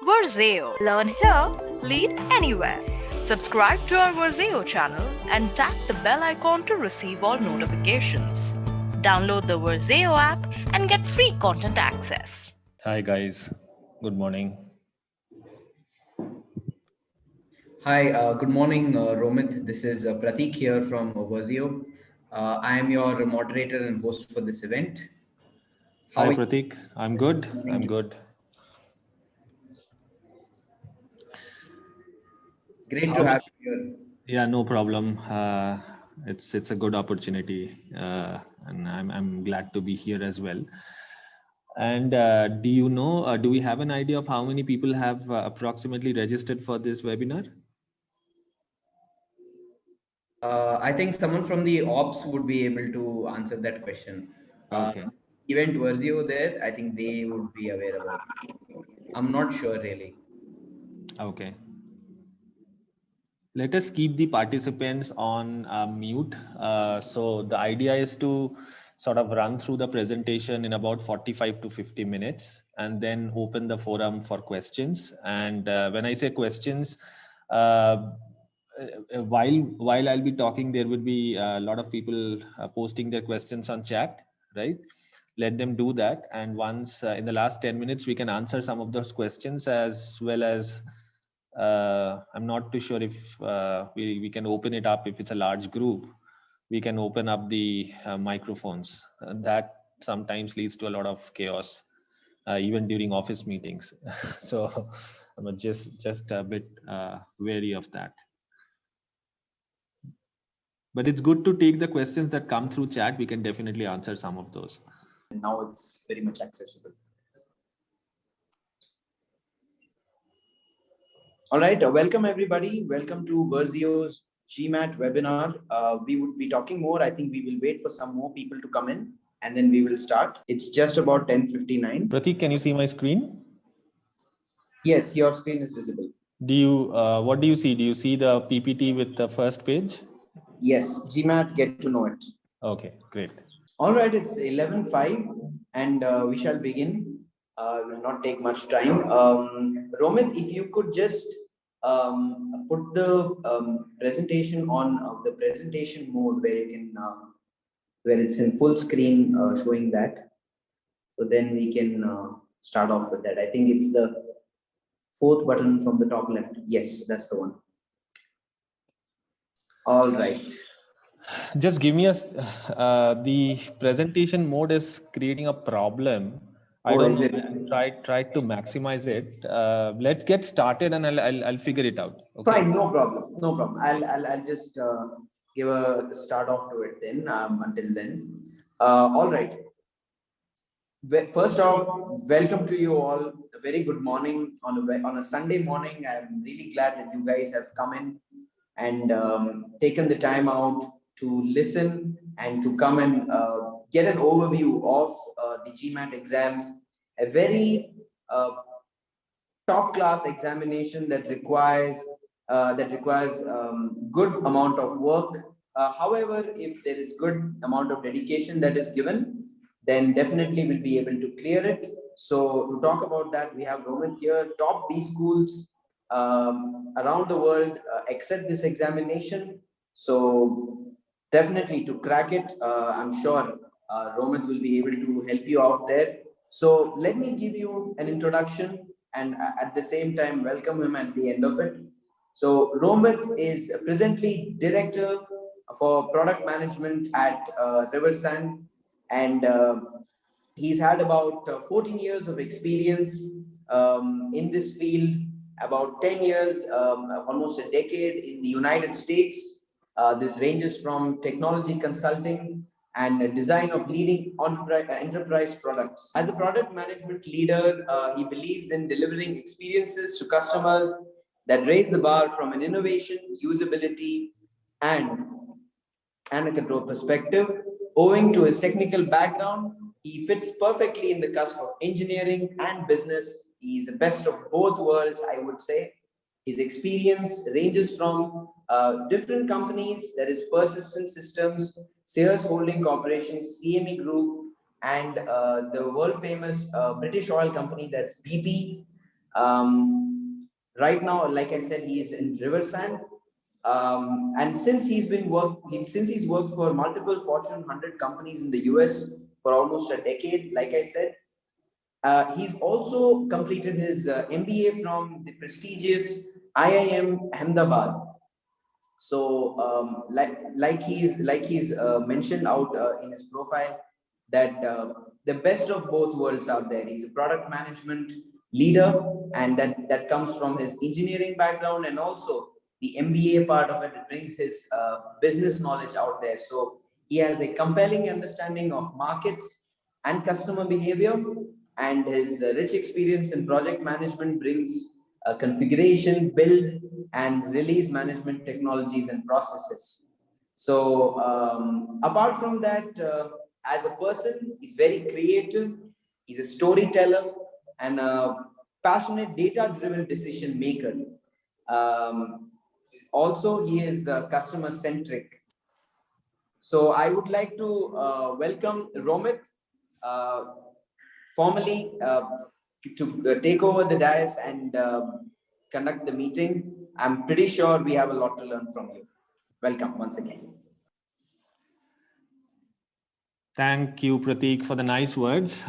Verzeo. Learn here, lead anywhere. Subscribe to our Verzeo channel and tap the bell icon to receive all notifications. Download the Verzeo app and get free content access. Hi guys, good morning. Hi, good morning, Romit. This is Pratik here from Verzeo. I am your moderator and host for this event. Hi Pratik, I'm good. I'm good. Great to have you here. Yeah, no problem. It's a good opportunity, and I'm glad to be here as well. And do you know? Do we have an idea of how many people have approximately registered for this webinar? I think someone from the ops would be able to answer that question. Okay. Event Verzeo there, I think they would be aware about it. I'm not sure really. Okay. Let us keep the participants on mute. So the idea is to sort of run through the presentation in about 45 to 50 minutes and then open the forum for questions. And when I say questions, while I'll be talking, there would be a lot of people posting their questions on chat, right? Let them do that. And once in the last 10 minutes, we can answer some of those questions, as well as I'm not too sure if we can open it up. If it's a large group, we can open up the microphones. That sometimes leads to a lot of chaos, even during office meetings. So I'm just a bit wary of that. But it's good to take the questions that come through chat. We can definitely answer some of those. Now it's very much accessible. All right, welcome everybody. Welcome to Verzeo's GMAT webinar. We would be talking more. I think we will wait for some more people to come in and then we will start. It's just about 10:59. Pratik, can you see my screen? Yes, your screen is visible. Do you, what do you see? Do you see the PPT with the first page? Yes, GMAT, get to know it. Okay, great. All right, it's 11:05 and we shall begin. Will not take much time. Romit, if you could just put the presentation on the presentation mode where you can, where it's in full screen showing that. So then we can start off with that. I think it's the fourth button from the top left. Yes, that's the one. All right. Just give me a, the presentation mode is creating a problem. I don't try to maximize it. Let's get started and I'll figure it out. Okay? Fine, no problem. No problem. I'll just give a start off to it then. Until then, all right. First off, welcome to you all. A very good morning on a Sunday morning. I'm really glad that you guys have come in and taken the time out to listen and to come and get an overview of the GMAT exams. A very top class examination that requires good amount of work. However, if there is good amount of dedication that is given, then definitely we'll be able to clear it. So to talk about that, we have Romit here. Top B schools around the world accept this examination. So definitely to crack it, I'm sure Romit will be able to help you out there. So let me give you an introduction and at the same time welcome him at the end of it. So Romit is presently director for product management at Riversand, and he's had about 14 years of experience in this field, about 10 years, almost a decade in the United States. This ranges from technology consulting and design of leading enterprise products. As a product management leader, he believes in delivering experiences to customers that raise the bar from an innovation, usability, and a control perspective. Owing to his technical background, he fits perfectly in the cusp of engineering and business. He is the best of both worlds, I would say. His experience ranges from different companies, that is Persistent Systems, Sears Holding Corporation, CME Group, and the world famous British oil company, that's BP. Right now, like I said, he is in Riversand. And since he's worked for multiple Fortune 100 companies in the US for almost a decade, like I said, he's also completed his MBA from the prestigious IIM Ahmedabad. So like he's mentioned out in his profile that the best of both worlds out there. He's a product management leader, and that comes from his engineering background, and also the MBA part of it brings his business knowledge out there. So he has a compelling understanding of markets and customer behavior, and his rich experience in project management brings configuration, build, and release management technologies and processes. So, apart from that, as a person, he's very creative, he's a storyteller, and a passionate data driven decision maker. Um, Also, he is customer centric. So, I would like to welcome Romit. Uh, Formally to take over the dais and conduct the meeting. I'm pretty sure we have a lot to learn from you. Welcome once again. Thank you, Prateek, for the nice words.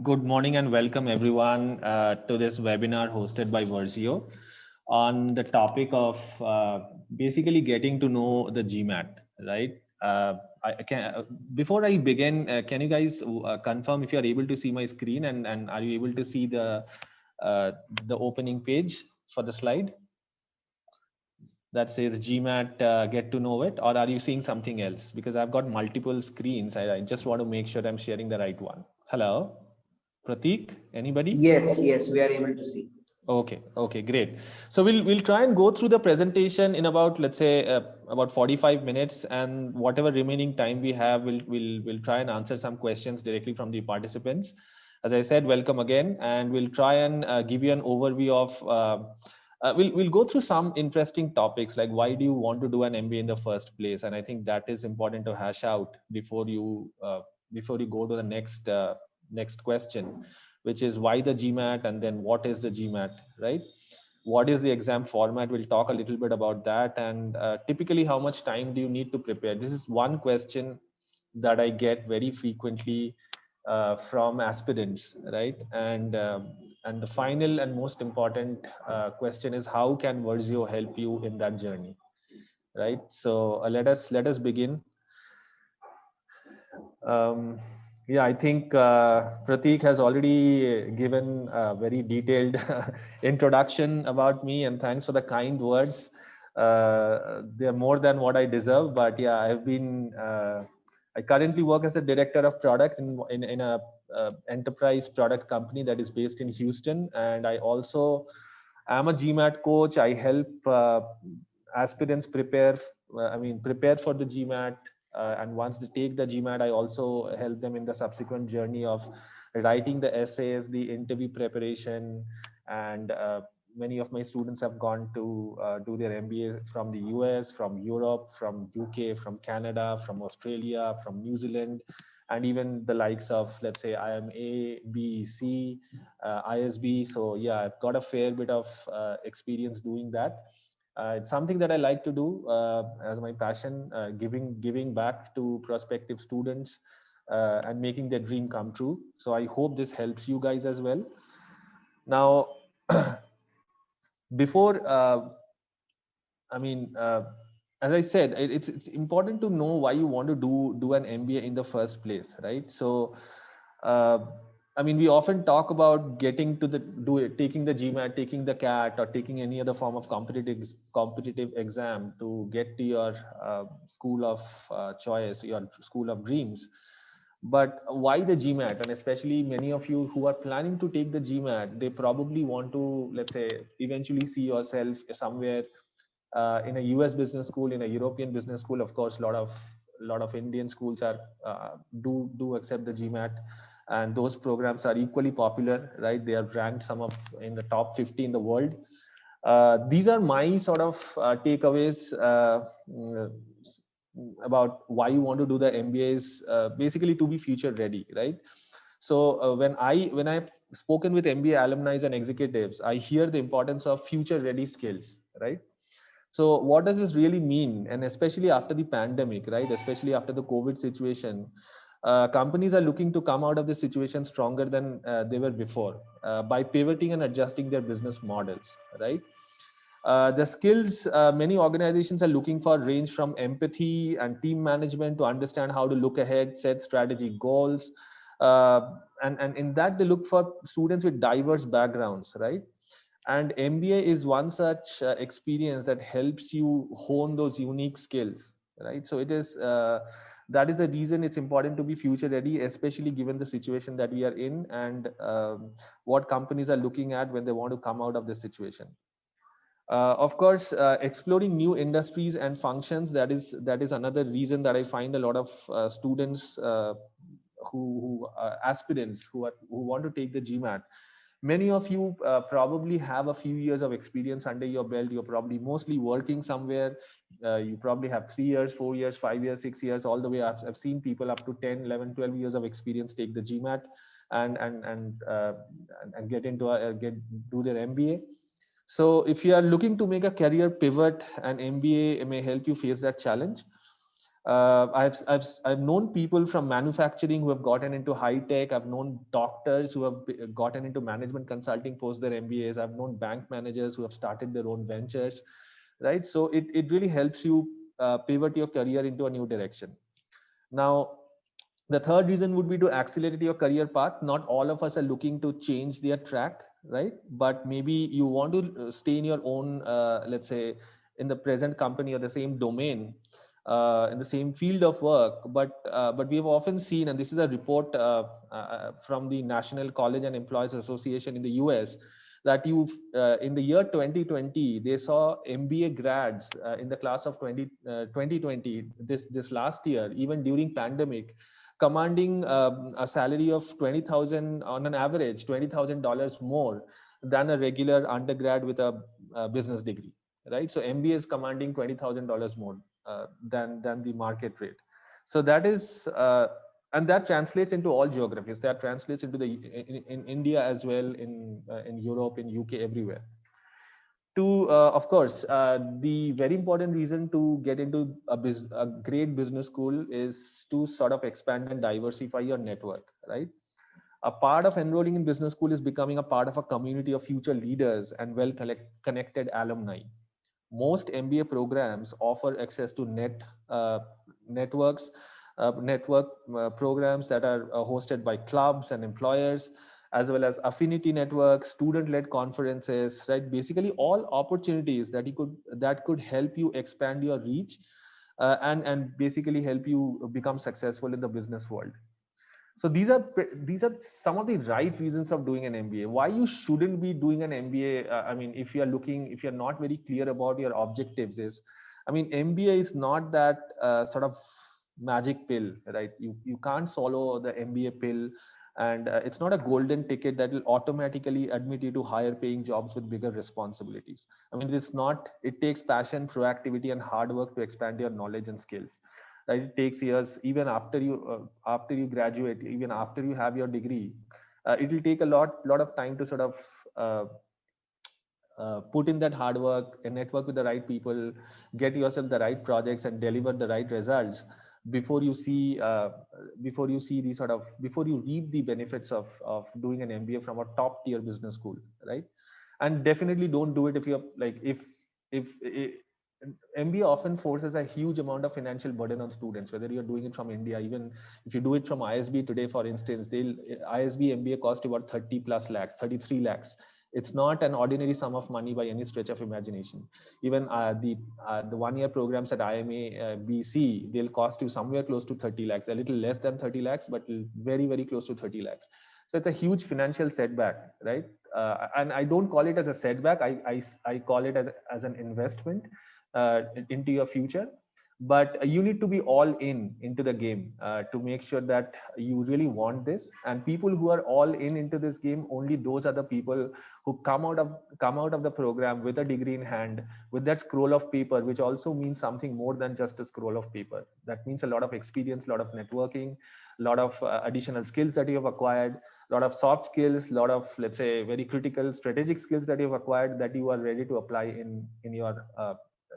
Good morning and welcome everyone to this webinar hosted by Verzeo on the topic of basically getting to know the GMAT, right? I can, before I begin, can you guys confirm if you are able to see my screen, and are you able to see the opening page for the slide that says GMAT, get to know it, or are you seeing something else? Because I've got multiple screens. I just want to make sure I'm sharing the right one. Hello, Prateek, anybody? Yes, we are able to see. Okay, great. So we'll try and go through the presentation in about, let's say, about 45 minutes, and whatever remaining time we have, we'll try and answer some questions directly from the participants. As I said, welcome again, and we'll try and give you an overview of. We'll go through some interesting topics, like why do you want to do an MBA in the first place, and I think that is important to hash out before you go to the next question, which is why the GMAT, and then what is the GMAT, right? What is the exam format? We'll talk a little bit about that, and typically how much time do you need to prepare? This is one question that I get very frequently from aspirants, right? And the final and most important question is, how can Verzeo help you in that journey, right? So let us begin. Yeah, I think Prateek has already given a very detailed introduction about me, and thanks for the kind words. They're more than what I deserve, but yeah, I currently work as the director of product in a enterprise product company that is based in Houston, and I also am a GMAT coach. I help aspirants prepare for the GMAT. And once they take the GMAT, I also help them in the subsequent journey of writing the essays, the interview preparation, and many of my students have gone to do their MBA from the US, from Europe, from UK, from Canada, from Australia, from New Zealand, and even the likes of, let's say, IIM-A, B, C, ISB. So yeah, I've got a fair bit of experience doing that. It's something that I like to do as my passion, giving back to prospective students and making their dream come true. So I hope this helps you guys as well. Now, before, as I said, it's important to know why you want to do an MBA in the first place, right? So, we often talk about getting to taking the GMAT, taking the CAT, or taking any other form of competitive exam to get to your school of choice, your school of dreams. But why the GMAT? And especially many of you who are planning to take the GMAT, they probably want to, let's say, eventually see yourself somewhere in a US business school, in a European business school. Of course, a lot of Indian schools are do accept the GMAT, and those programs are equally popular, right? They are ranked in the top 50 in the world. These are my sort of takeaways about why you want to do the MBAs, basically to be future ready, right? So when I spoken with MBA alumni and executives, I hear the importance of future ready skills, right? So what does this really mean? And especially after the pandemic, right? Especially after the COVID situation, companies are looking to come out of this situation stronger than they were before by pivoting and adjusting their business models, right? The skills many organizations are looking for range from empathy and team management to understand how to look ahead, set strategy goals. And in that, they look for students with diverse backgrounds, right? And MBA is one such experience that helps you hone those unique skills, right? So it is that is the reason it's important to be future ready, especially given the situation that we are in, and what companies are looking at when they want to come out of this situation. Of course, exploring new industries and functions, that is another reason that I find a lot of students who aspirants who want to take the GMAT. Many of you probably have a few years of experience under your belt. You're probably mostly working somewhere. You probably have 3 years, 4 years, 5 years, 6 years, all the way. I've seen people up to 10, 11, 12 years of experience take the GMAT and get into do their MBA. So if you are looking to make a career pivot, an MBA may help you face that challenge. I've known people from manufacturing who have gotten into high tech. I've known doctors who have gotten into management consulting post their MBAs. I've known bank managers who have started their own ventures, right? So it really helps you pivot your career into a new direction. Now, the third reason would be to accelerate your career path. Not all of us are looking to change their track, right? But maybe you want to stay in your own, let's say, in the present company or the same domain, in the same field of work. But we have often seen, and this is a report from the National College and Employees Association in the US, that in the year 2020, they saw MBA grads in the class of 2020, this last year, even during pandemic, commanding a salary of 20,000 on an average, $20,000 more than a regular undergrad with a business degree, right? So MBA is commanding $20,000 more than the market rate. So that is, and that translates into all geographies. That translates into in India as well, in Europe, in UK, everywhere. Of course, the very important reason to get into a great business school is to sort of expand and diversify your network, right? A part of enrolling in business school is becoming a part of a community of future leaders and connected alumni. Most MBA programs offer access to networks, network programs that are hosted by clubs and employers, as well as affinity networks, student-led conferences, right? Basically, all opportunities that could help you expand your reach, and basically help you become successful in the business world. So these are some of the right reasons of doing an MBA. Why you shouldn't be doing an MBA? I mean, if you're not very clear about your objectives, I mean, MBA is not that sort of magic pill, right? You can't swallow the MBA pill, and it's not a golden ticket that will automatically admit you to higher paying jobs with bigger responsibilities. I mean, it's not. It takes passion, proactivity, and hard work to expand your knowledge and skills. Right? It takes years. Even after you graduate, even after you have your degree, it will take a lot of time to sort of put in that hard work and network with the right people, get yourself the right projects, and deliver the right results before you see before you reap the benefits of doing an MBA from a top tier business school, right? And definitely don't do it if you're like if MBA often forces a huge amount of financial burden on students, whether you're doing it from India. Even if you do it from ISB today, for instance, ISB MBA cost you about 30 plus lakhs, 33 lakhs. It's not an ordinary sum of money by any stretch of imagination. Even the 1 year programs at IIM-A BC, they'll cost you somewhere close to 30 lakhs, a little less than 30 lakhs, but very, very close to 30 lakhs. So it's a huge financial setback, right? And I don't call it as a setback. I call it as an investment into your future. But you need to be all into the game to make sure that you really want this. And people who are all into this game, only those are the people who come out of the program with a degree in hand, with that scroll of paper, which also means something more than just a scroll of paper. That means a lot of experience, a lot of networking, a lot of additional skills that you have acquired, a lot of soft skills, a lot of, let's say, very critical strategic skills that you've acquired that you are ready to apply in your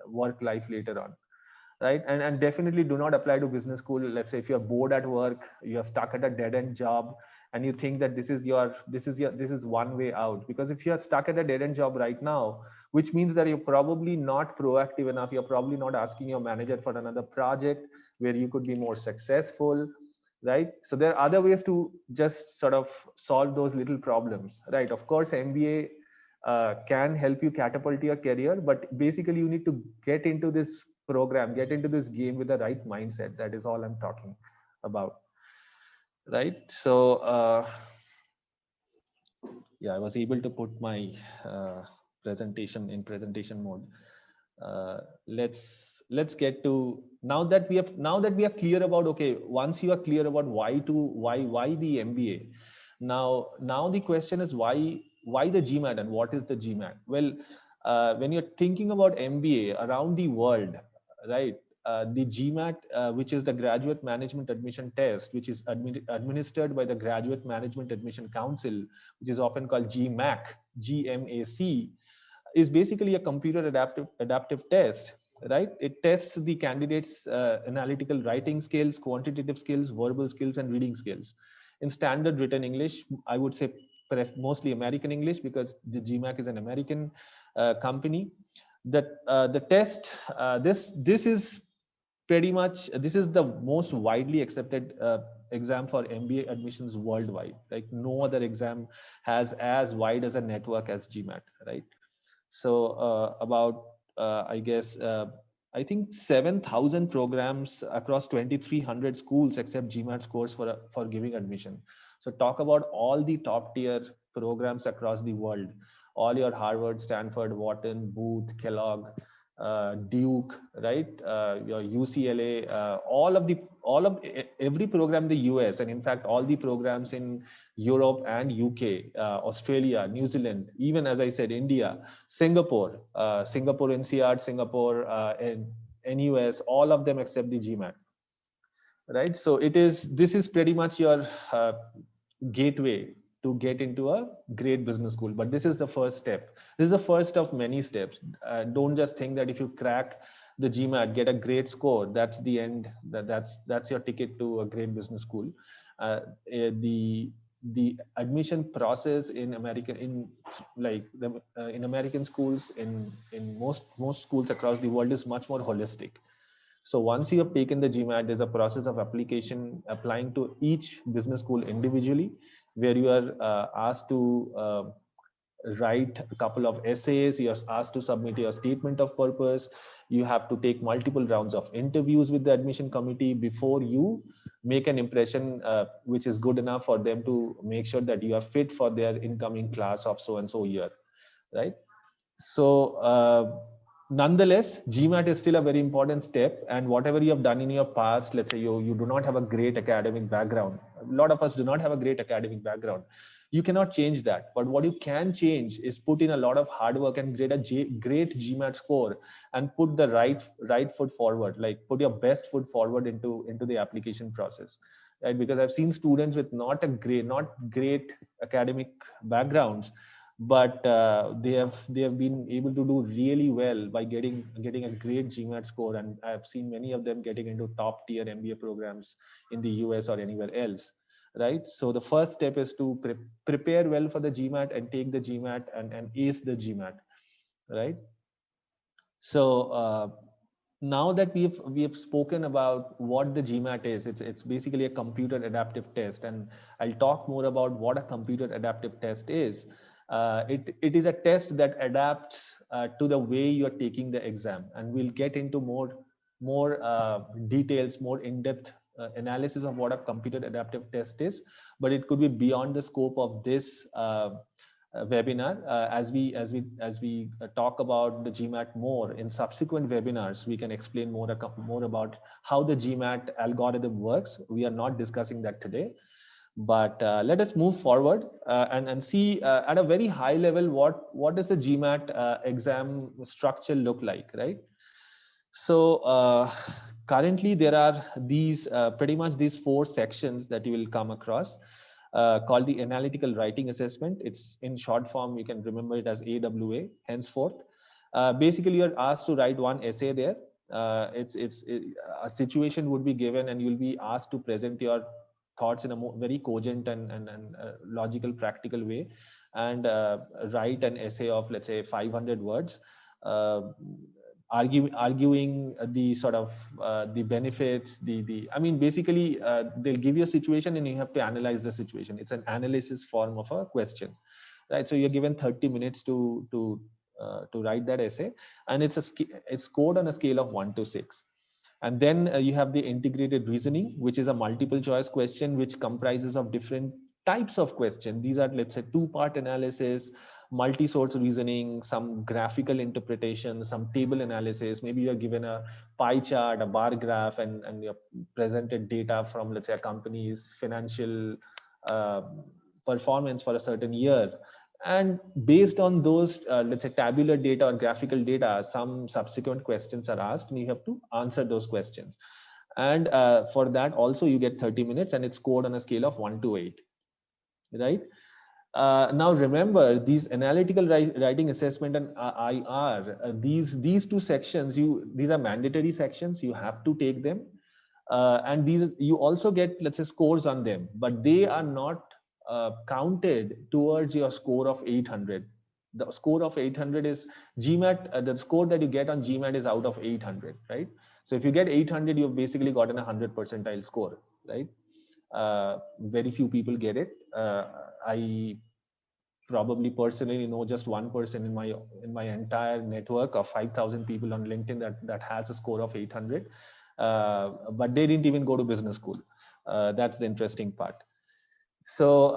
work life later on, right? And definitely do not apply to business school. Let's say if you're bored at work, you're stuck at a dead end job, and you think that this is one way out. Because if you're stuck at a dead end job right now, which means that you're probably not proactive enough, you're probably not asking your manager for another project where you could be more successful, right? So there are other ways to just sort of solve those little problems, right? Of course, MBA can help you catapult your career, but basically you need to get into this program, get into this game with the right mindset. That is all I'm talking about, right? So yeah, I was able to put my presentation in presentation mode. Let's get to, now that we are clear about, okay, once you are clear about why the MBA, now the question is why the GMAT, and what is the GMAT? Well, when you're thinking about MBA around the world, right, the GMAT, which is the Graduate Management Admission Test, which is administered by the Graduate Management Admission Council, which is often called GMAC, is basically a computer adaptive test, right? It tests the candidates' analytical writing skills, quantitative skills, verbal skills, and reading skills in standard written English. I would say mostly American English, because the GMAC is an American company. The test, this is pretty much, this is the most widely accepted exam for MBA admissions worldwide. Like no other exam has as wide as a network as GMAT, right? So about I think 7,000 programs across 2,300 schools accept GMAT scores for giving admission. So talk about all the top tier programs across the world, all your Harvard, Stanford, Wharton, Booth, Kellogg, Duke, right? Your UCLA, every program in the US, and in fact all the programs in Europe and UK, Australia, New Zealand, even as I said, India, Singapore, Singapore NCR, Singapore and NUS, all of them accept the GMAT, right? So this is pretty much your gateway to get into a great business school. But this is the first step. This is the first of many steps. Don't just think that if you crack the GMAT, get a great score, that's the end. That's your ticket to a great business school. The admission process in American schools, in most schools across the world, is much more holistic. So once you have taken the GMAT, there's a process of applying to each business school individually, where you are asked to write a couple of essays. You're asked to submit your statement of purpose. You have to take multiple rounds of interviews with the admission committee before you make an impression which is good enough for them to make sure that you are fit for their incoming class of so and so year, right? So nonetheless, GMAT is still a very important step. And whatever you have done in your past, let's say you do not have a great academic background. A lot of us do not have a great academic background. You cannot change that. But what you can change is put in a lot of hard work and get a great GMAT score, and put the right foot forward, like put your best foot forward into the application process. Right? Because I've seen students with not great academic backgrounds, but they have been able to do really well by getting a great GMAT score, and I've seen many of them getting into top tier MBA programs in the US or anywhere else, right? So the first step is to prepare well for the GMAT and take the GMAT and ace the GMAT, right? So now that we have spoken about what the GMAT is, it's basically a computer adaptive test, and I'll talk more about what a computer adaptive test is. It is a test that adapts to the way you're taking the exam, and we'll get into more details, more in-depth analysis of what a computer adaptive test is. But it could be beyond the scope of this webinar. As we talk about the GMAT more in subsequent webinars, we can explain more about how the GMAT algorithm works. We are not discussing that today. But let us move forward and see at a very high level what does the GMAT exam structure look like, right? So currently there are these pretty much these 4 sections that you will come across called the analytical writing assessment. It's in short form, you can remember it as AWA henceforth. Basically, you're asked to write one essay there. A situation would be given and you'll be asked to present your thoughts in a very cogent and logical, practical way, and write an essay of, let's say, 500 words. Uh, arguing the sort of the benefits, I mean, basically they'll give you a situation and you have to analyze the situation. It's an analysis form of a question, right? So you're given 30 minutes to write that essay, and it's scored on a scale of 1 to 6. And then you have the integrated reasoning, which is a multiple choice question which comprises of different types of questions. These are, let's say, 2-part analysis, multi-source reasoning, some graphical interpretation, some table analysis. Maybe you're given a pie chart, a bar graph, and you're presented data from, let's say, a company's financial uh, performance for a certain year. And based on those, let's say, tabular data or graphical data, some subsequent questions are asked and you have to answer those questions. And for that also you get 30 minutes, and it's scored on a scale of 1 to 8, right? Now remember, these analytical writing assessment and IR, these 2 sections, these are mandatory sections, you have to take them. And these, you also get, let's say, scores on them, but they are not counted towards your score of 800. The score of 800 is GMAT, the score that you get on GMAT is out of 800, right? So if you get 800, you've basically gotten a 100 percentile score, right? Very few people get it. I probably personally know just one person in my entire network of 5,000 people on LinkedIn that has a score of 800, but they didn't even go to business school. That's the interesting part. So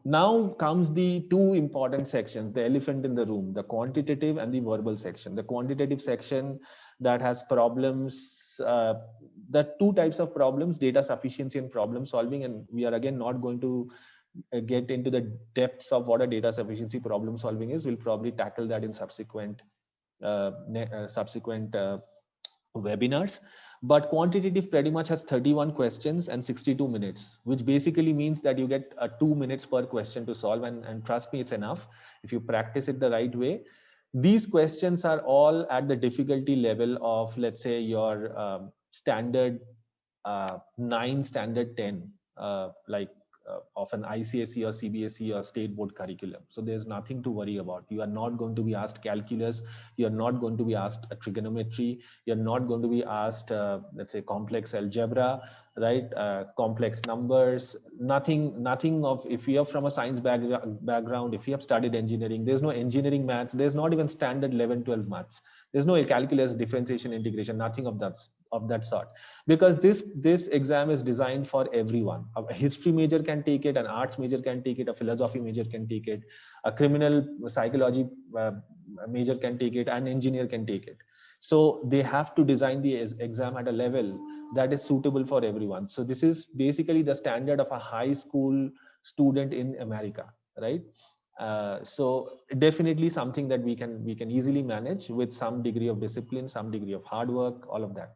now comes the 2 important sections, the elephant in the room, the quantitative and the verbal section. The quantitative section that has problems, the 2 types of problems, data sufficiency and problem solving. And we are again not going to get into the depths of what a data sufficiency problem solving is. We'll probably tackle that in subsequent webinars. But quantitative pretty much has 31 questions and 62 minutes, which basically means that you get 2 minutes per question to solve. And trust me, it's enough if you practice it the right way. These questions are all at the difficulty level of, let's say, your standard 9, standard 10, like of an ICSE or CBSE or state board curriculum. So there's nothing to worry about. You are not going to be asked calculus. You are not going to be asked trigonometry. You're not going to be asked, let's say, complex algebra, right? Complex numbers, nothing of, if you're from a science background, if you have studied engineering, there's no engineering maths. There's not even standard 11, 12 maths. There's no calculus, differentiation, integration, nothing of that sort, because this exam is designed for everyone. A history major can take it, an arts major can take it, a philosophy major can take it, a criminal psychology major can take it, an engineer can take it. So they have to design the exam at a level that is suitable for everyone. So this is basically the standard of a high school student in America, right? So definitely something that we can easily manage with some degree of discipline, some degree of hard work, all of that.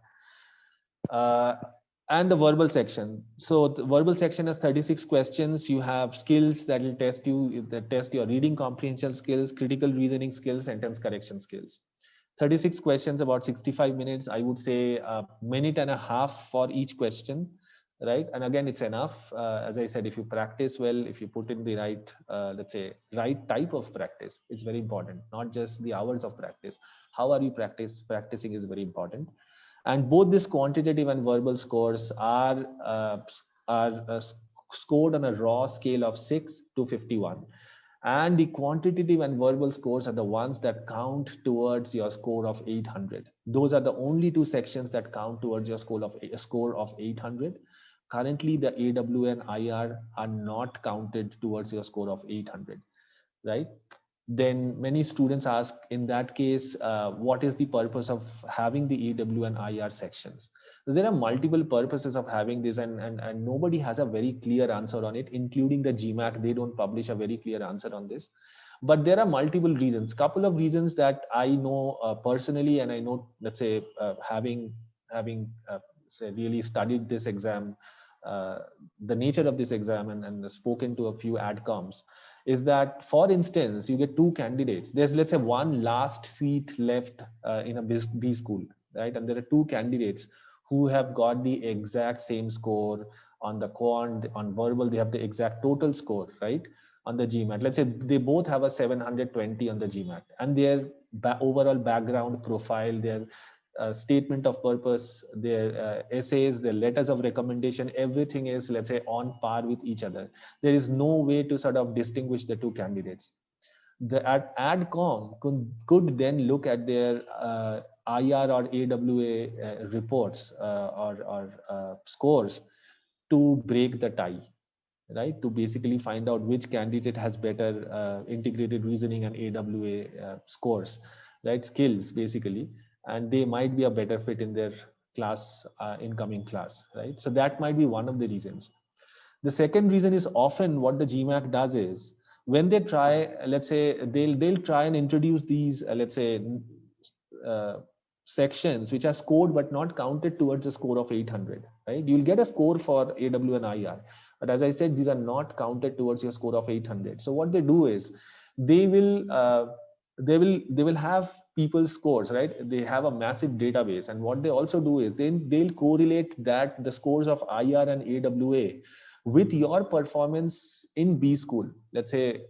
And the verbal section. So the verbal section has 36 questions. You have skills that will test your reading comprehension skills, critical reasoning skills, sentence correction skills. 36 questions, about 65 minutes. I would say a minute and a half for each question, right? And again, it's enough. As I said, if you practice well, if you put in the right, let's say, right type of practice, it's very important. Not just the hours of practice. How are you practicing is very important. And both this quantitative and verbal scores are scored on a raw scale of 6 to 51. And the quantitative and verbal scores are the ones that count towards your score of 800. Those are the only 2 sections that count towards your score of 800. Currently, the AW and IR are not counted towards your score of 800, right? Then many students ask, in that case, what is the purpose of having the AW and IR sections? So there are multiple purposes of having this, and nobody has a very clear answer on it, including the GMAT. They don't publish a very clear answer on this. But there are multiple reasons. Couple of reasons that I know personally, and I know, let's say, having say really studied this exam, the nature of this exam, and spoken to a few adcoms, is that, for instance, you get two candidates. There's, let's say, one last seat left in a B school, right? And there are two candidates who have got the exact same score on the quant, on verbal, they have the exact total score, right? On the GMAT. Let's say they both have a 720 on the GMAT, and their overall background profile, their statement of purpose, their essays, their letters of recommendation, everything is, let's say, on par with each other. There is no way to sort of distinguish the two candidates. The ADCOM could then look at their IR or AWA reports or scores to break the tie, right? To basically find out which candidate has better integrated reasoning and AWA scores, right? Skills, basically. And they might be a better fit in their class, incoming class, right? So that might be one of the reasons. The second reason is, often what the GMAT does is, when they try, let's say, they'll try and introduce these, let's say, uh, sections which are scored but not counted towards a score of 800, right? You'll get a score for AW and IR, but as I said, these are not counted towards your score of 800. So what they do is, they will have people's scores, right? They have a massive database, and what they also do is, they'll correlate that the scores of IR and AWA with your performance in B school. Let's say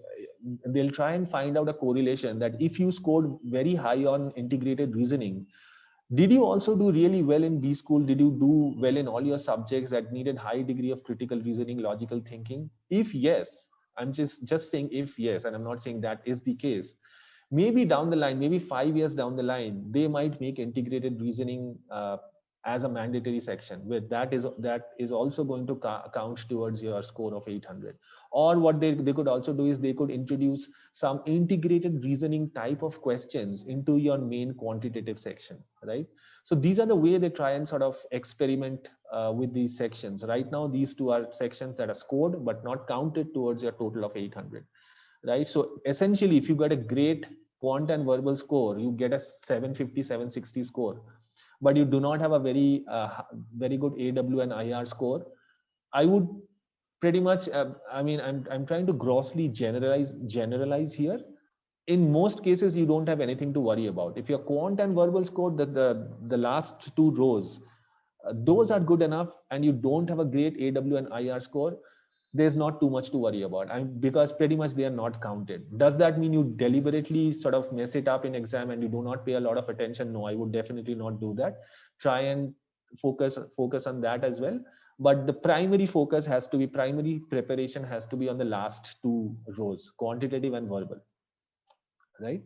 they'll try and find out a correlation that if you scored very high on integrated reasoning, did you also do really well in B school? Did you do well in all your subjects that needed high degree of critical reasoning, logical thinking? If yes, I'm just saying if yes, and I'm not saying that is the case. Maybe down the line, maybe 5 years down the line, they might make integrated reasoning as a mandatory section, where that is also going to count towards your score of 800. Or what they could also do is, they could introduce some integrated reasoning type of questions into your main quantitative section, right? So these are the way they try and sort of experiment with these sections. Right now, these two are sections that are scored but not counted towards your total of 800, right? So essentially, if you got a great quant and verbal score, you get a 750, 760 score, but you do not have a very good AW and IR score, I would pretty much, I mean, I'm trying to grossly generalize here. In most cases, you don't have anything to worry about. If your quant and verbal score, the last two rows, those are good enough, and you don't have a great AW and IR score, there's not too much to worry about, because pretty much they are not counted. Does that mean you deliberately sort of mess it up in exam and you do not pay a lot of attention? No, I would definitely not do that. Try and focus on that as well. But the primary primary preparation has to be on the last two rows, quantitative and verbal, right?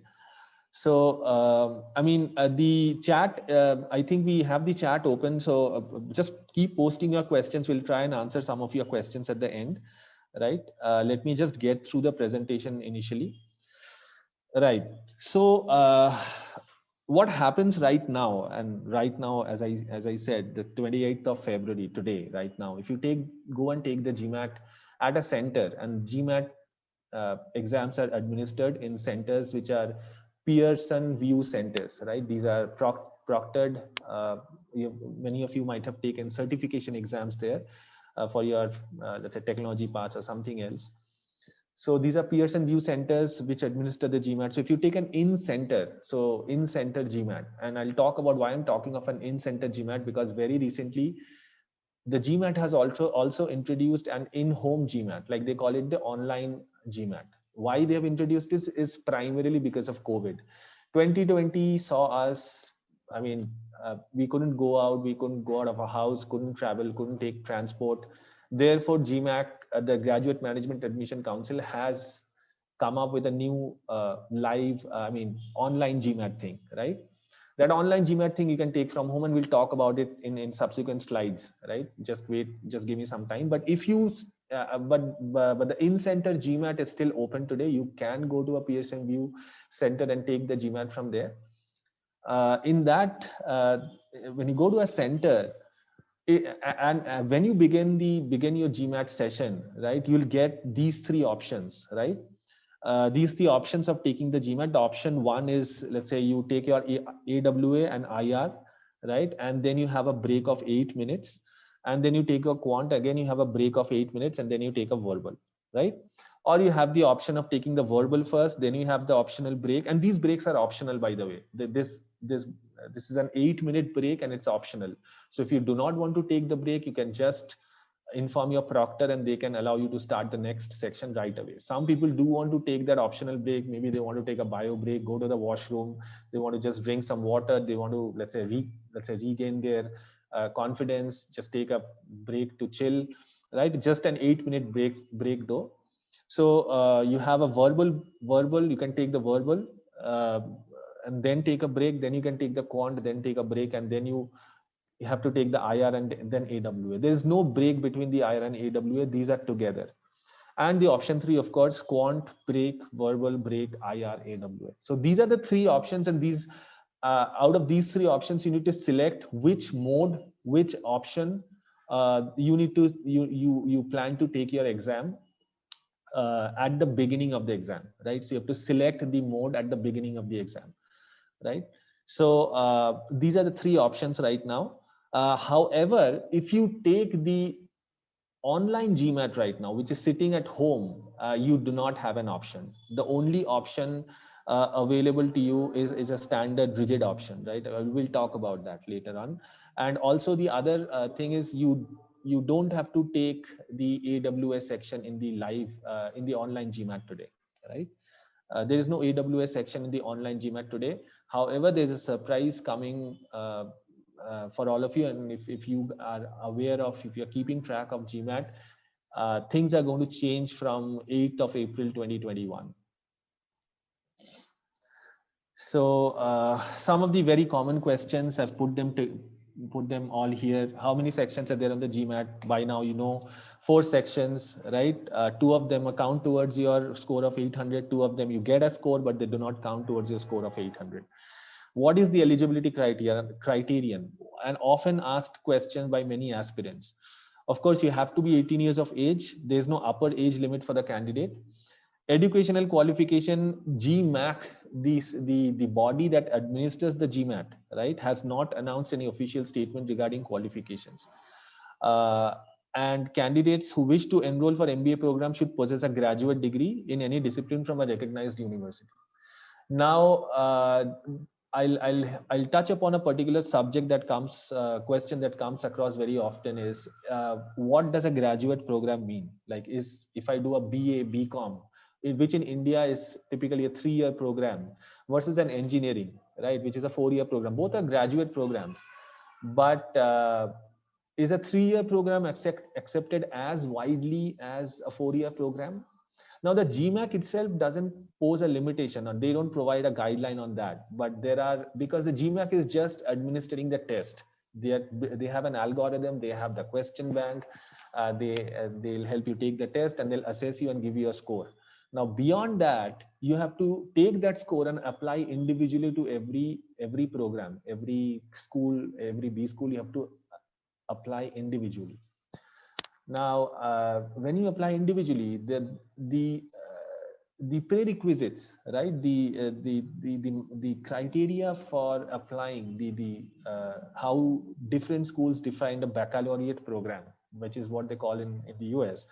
So, I mean, the chat, I think we have the chat open. So just keep posting your questions. We'll try and answer some of your questions at the end, right? Let me just get through the presentation initially. Right. So what happens right now, and right now, as I said, the 28th of February today, right now, if you go and take the GMAT at a center, and GMAT exams are administered in centers which are Pearson VUE centers, right? These are proctored. Many of you might have taken certification exams there for your, let's say, technology parts or something else. So these are Pearson VUE centers which administer the GMAT. So if you take an in-center, so in-center GMAT, and I'll talk about why I'm talking of an in-center GMAT, because very recently, the GMAT has also introduced an in-home GMAT, like they call it the online GMAT. Why they have introduced this is primarily because of COVID. 2020 saw us, I mean, we couldn't go out, we couldn't go out of our house, couldn't travel, couldn't take transport. Therefore, GMAT, the Graduate Management Admission Council, has come up with a new live, online GMAT thing, right? That online GMAT thing you can take from home, and we'll talk about it in subsequent slides, right? Just wait, just give me some time. But if you, but the in-center GMAT is still open today. You can go to a Pearson VUE center and take the GMAT from there. In that, when you go to a center, and when you begin your GMAT session, right, you'll get these three options, right? these the options of taking the GMAT. The option one is, let's say you take your AWA and IR, right? And then you have a break of 8 minutes. And then you take a quant, again, you have a break of 8 minutes, and then you take a verbal, right? Or you have the option of taking the verbal first, then you have the optional break. And these breaks are optional, by the way. This is an 8-minute break and it's optional. So if you do not want to take the break, you can just inform your proctor and they can allow you to start the next section right away. Some people do want to take that optional break. Maybe they want to take a bio break, go to the washroom. They want to just drink some water. They want to, let's say regain their confidence, just take a break to chill, right? Just an 8-minute break though. So you have a verbal, you can take the verbal and then take a break. Then you can take the quant, then take a break, and then you have to take the IR and then AWA. There is no break between the IR and AWA. These are together. And the option 3, of course, quant, break, verbal, break, IR, AWA. So these are the 3 options, and these out of these 3 options, you need to select which mode, which option you plan to take your exam at the beginning of the exam, right? So you have to select the mode at the beginning of the exam, right? So these are the 3 options right now. However, if you take the online GMAT right now, which is sitting at home, you do not have an option. The only option available to you is a standard rigid option, right? We'll talk about that later on. And also the other thing is you don't have to take the AWS section in the live in the online GMAT today, right? There is no AWS section in the online GMAT today. However, there's a surprise coming for all of you. And if you are aware of, if you're keeping track of GMAT, things are going to change from 8th of April 2021. So some of the very common questions, I've put them all here. How many sections are there on the GMAT? By now, you know, 4 sections, right? 2 of them account towards your score of 800. 2 of them you get a score, but they do not count towards your score of 800. What is the eligibility criterion? An often asked question by many aspirants. Of course, you have to be 18 years of age. There's no upper age limit for the candidate. Educational qualification, GMAT, the body that administers the GMAT, right, has not announced any official statement regarding qualifications. And candidates who wish to enroll for MBA program should possess a graduate degree in any discipline from a recognized university. Now, I'll touch upon a particular subject that comes, question that comes across very often is, what does a graduate program mean? Like, if I do a BA, BCom, which in India is typically a 3-year program, versus an engineering, right, which is a 4-year program. Both are graduate programs, but is a 3-year program accepted as widely as a 4-year program? Now, the GMAT itself doesn't pose a limitation, or they don't provide a guideline on that. But there are, because the GMAT is just administering the test. They have an algorithm, they have the question bank, they'll help you take the test, and they'll assess you and give you a score. Now, beyond that, you have to take that score and apply individually to every program, every school, every B school. You have to apply individually. Now, when you apply individually, the prerequisites, right? The criteria for applying, how different schools define the baccalaureate program, which is what they call in the US,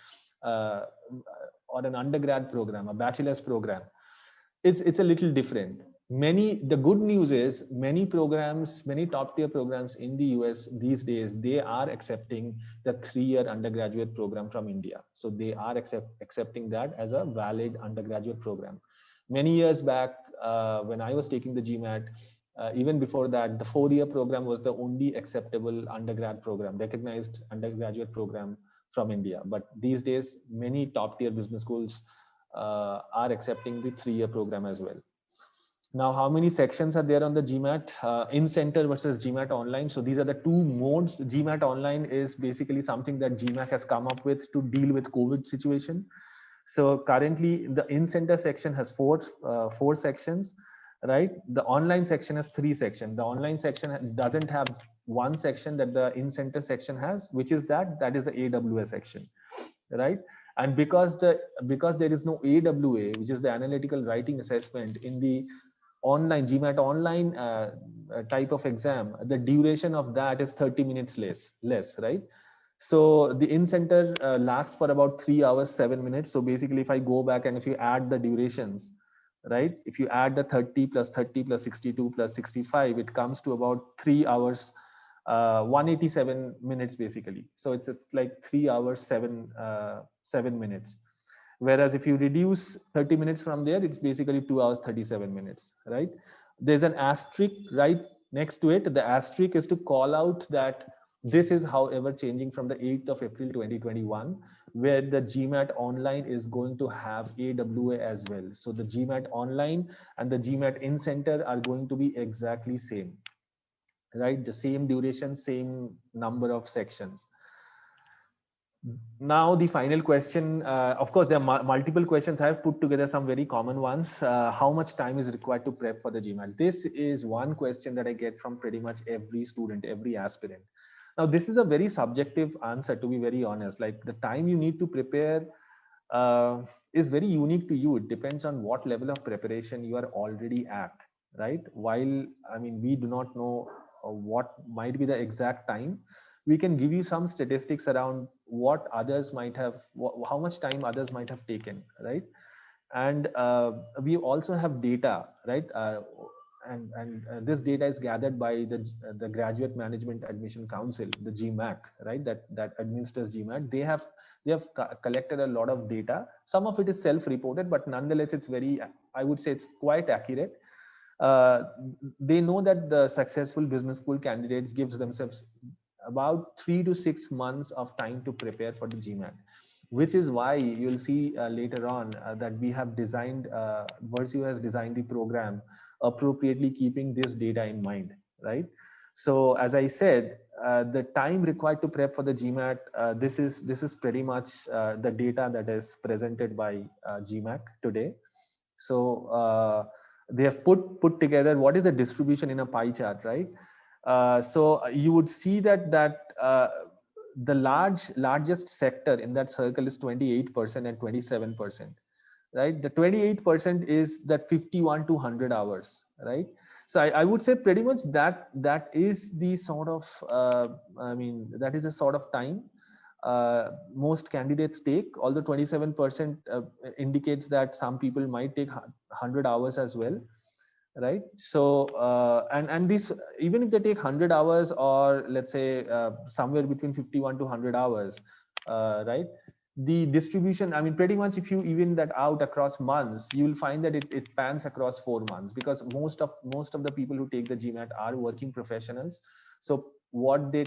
or an undergrad program, a bachelor's program. It's a little different. The good news is many programs, many top tier programs in the US these days, they are accepting the 3-year undergraduate program from India. So they are accepting that as a valid undergraduate program. Many years back, when I was taking the GMAT, even before that, the 4-year program was the only acceptable undergrad program, recognized undergraduate program from India. But these days, many top tier business schools are accepting the 3-year program as well. Now, how many sections are there on the GMAT? In-center versus GMAT online. So these are the 2 modes. GMAT online is basically something that GMAT has come up with to deal with COVID situation. So currently the in-center section has 4 sections, right? The online section has 3 sections. The online section doesn't have 1 section that the in-center section has, which is that is the AWS section, right? And because there is no AWA, which is the analytical writing assessment in the online GMAT online type of exam, the duration of that is 30 minutes less, right? So the in-center lasts for about 3 hours, 7 minutes. So basically, if I go back and if you add the durations, right? If you add the 30 plus 30 plus 62 plus 65, it comes to about 3 hours, 187 minutes basically. So it's like 3 hours, 7 minutes. Whereas if you reduce 30 minutes from there, it's basically 2 hours, 37 minutes, right? There's an asterisk right next to it. The asterisk is to call out that this is, however, changing from the 8th of April 2021, where the GMAT online is going to have AWA as well. So the GMAT online and the GMAT in center are going to be exactly same, right? The same duration, same number of sections. Now the final question, of course, there are multiple questions. I have put together some very common ones. How much time is required to prep for the GMAT? This is one question that I get from pretty much every student, every aspirant. Now, this is a very subjective answer, to be very honest. Like the time you need to prepare is very unique to you. It depends on what level of preparation you are already at, right? While, I mean, we do not know what might be the exact time, we can give you some statistics around what others might have, how much time others might have taken, right? And we also have data, right? And this data is gathered by the Graduate Management Admission Council, the GMAC, right? That administers GMAT. They have collected a lot of data. Some of it is self-reported, but nonetheless, it's very, I would say, it's quite accurate. They know that the successful business school candidates gives themselves about 3 to 6 months of time to prepare for the GMAT, which is why you'll see later on that we have designed, Verzeo has designed the program appropriately, keeping this data in mind, right? So as I said, the time required to prep for the GMAT, this is pretty much the data that is presented by GMAC today. So they have put together what is the distribution in a pie chart, right? So you would see that the largest sector in that circle is 28% and 27%, right? The 28% is that 51 to 100 hours, right? So I would say pretty much that is the sort of I mean, that is a sort of time most candidates take. Although 27% indicates that some people might take 100 hours as well, right? So and this, even if they take 100 hours, or let's say somewhere between 51 to 100 hours, right, the distribution, I mean, pretty much if you even that out across months, you will find that it pans across 4 months, because most of the people who take the GMAT are working professionals. So what they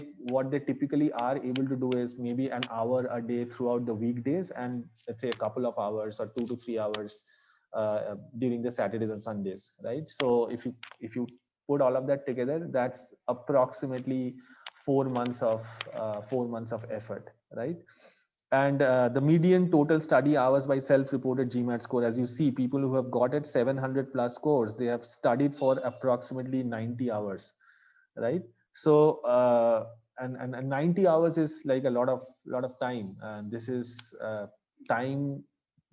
typically are able to do is maybe an hour a day throughout the weekdays, and let's say a couple of hours or 2 to 3 hours during the Saturdays and Sundays, right? So if you put all of that together, that's approximately 4 months of 4 months of effort, right? And the median total study hours by self-reported GMAT score, as you see, people who have got it 700 plus scores, they have studied for approximately 90 hours, right? So and 90 hours is like a lot of time, and this is time.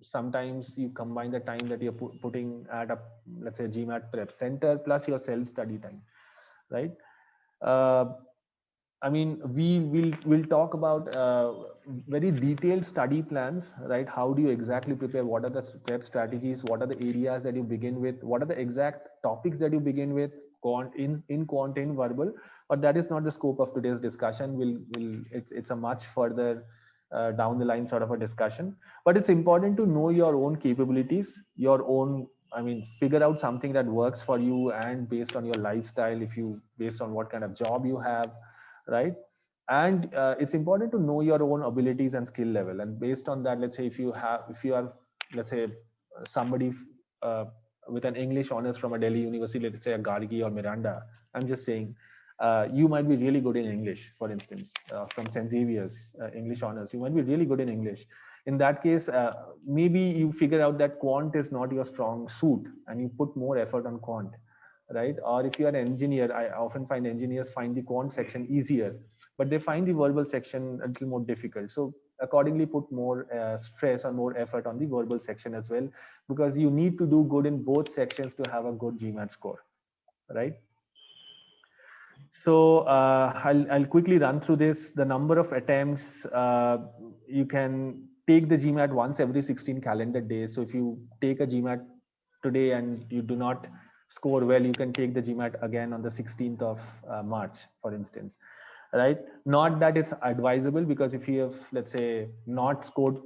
Sometimes you combine the time that you're putting at a, let's say, GMAT prep center plus your self-study time, right? uh, I mean, we'll talk about very detailed study plans, right? How do you exactly prepare? What are the prep strategies? What are the areas that you begin with? What are the exact topics that you begin with? In quant, in verbal, but that is not the scope of today's discussion. It's a much further down the line sort of a discussion. But it's important to know your own capabilities, your own, I mean, figure out something that works for you, and based on your lifestyle, based on what kind of job you have, right? And it's important to know your own abilities and skill level, and based on that, let's say if you are, let's say, somebody uh, with an English honors from a Delhi university, let's say a Gargi or Miranda, I'm just saying, you might be really good in English, for instance, from St. Xavier's English honors, you might be really good in English. In that case, maybe you figure out that quant is not your strong suit, and you put more effort on quant, right? Or if you are an engineer, I often find engineers find the quant section easier, but they find the verbal section a little more difficult. So accordingly put more stress or more effort on the verbal section as well, because you need to do good in both sections to have a good GMAT score, right? So I'll quickly run through this. The number of attempts, you can take the GMAT once every 16 calendar days. So if you take a GMAT today and you do not score well, you can take the GMAT again on the 16th of March, for instance, right? Not that it's advisable, because if you have, let's say, not scored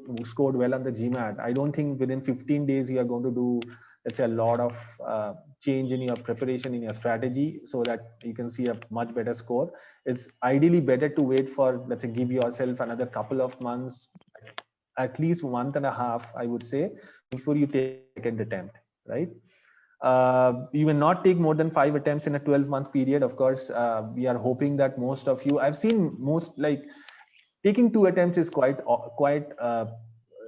well on the GMAT, I don't think within 15 days you are going to do, let's say, a lot of change in your preparation, in your strategy, so that you can see a much better score. It's ideally better to wait for, let's say, give yourself another couple of months, at least 1.5 months, I would say, before you take the second attempt, right? You will not take more than 5 attempts in a 12-month period. Of course, we are hoping that most of you, I've seen most, like, taking 2 attempts is quite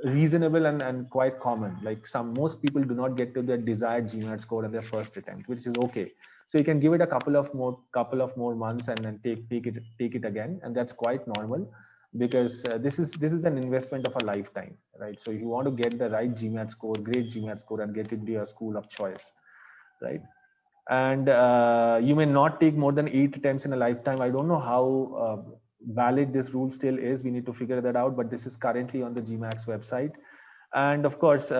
reasonable and quite common. Like most people do not get to their desired GMAT score on their first attempt, which is okay. So you can give it a couple of more months and then take it again, and that's quite normal, because this is an investment of a lifetime, right? So you want to get the right GMAT score, great GMAT score, and get into your school of choice, right? And you may not take more than 8 attempts in a lifetime. I don't know how valid this rule still is. We need to figure that out, but this is currently on the GMAX website. And of course,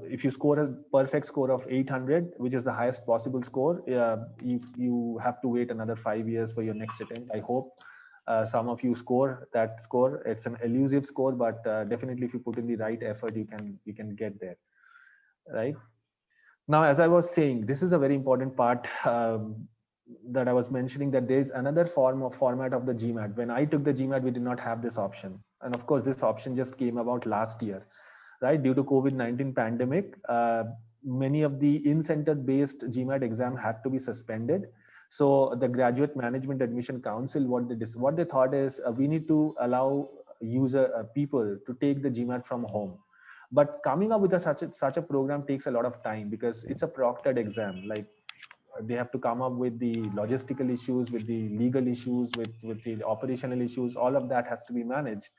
if you score a perfect score of 800, which is the highest possible score, you have to wait another 5 years for your next attempt. I hope some of you score that score. It's an elusive score, but definitely if you put in the right effort, you can get there, right? Now, as I was saying, this is a very important part that I was mentioning, that there's another format of the GMAT. When I took the GMAT, we did not have this option. And of course, this option just came about last year, right? Due to COVID-19 pandemic, many of the in-center based GMAT exam had to be suspended. So the Graduate Management Admission Council, what they thought is, we need to allow people to take the GMAT from home. But coming up with such a program takes a lot of time, because it's a proctored exam. Like, they have to come up with the logistical issues, with the legal issues, with the operational issues. All of that has to be managed.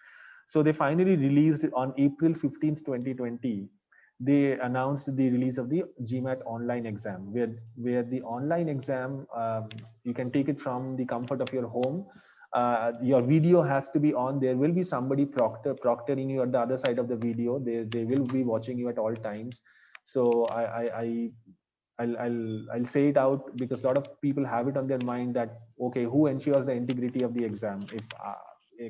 So they finally released on April 15th, 2020. They announced the release of the GMAT online exam, where the online exam, you can take it from the comfort of your home. Your video has to be on. There will be somebody proctoring you at the other side of the video. They will be watching you at all times. So I'll say it out, because a lot of people have it on their mind that, okay, who ensures the integrity of the exam? If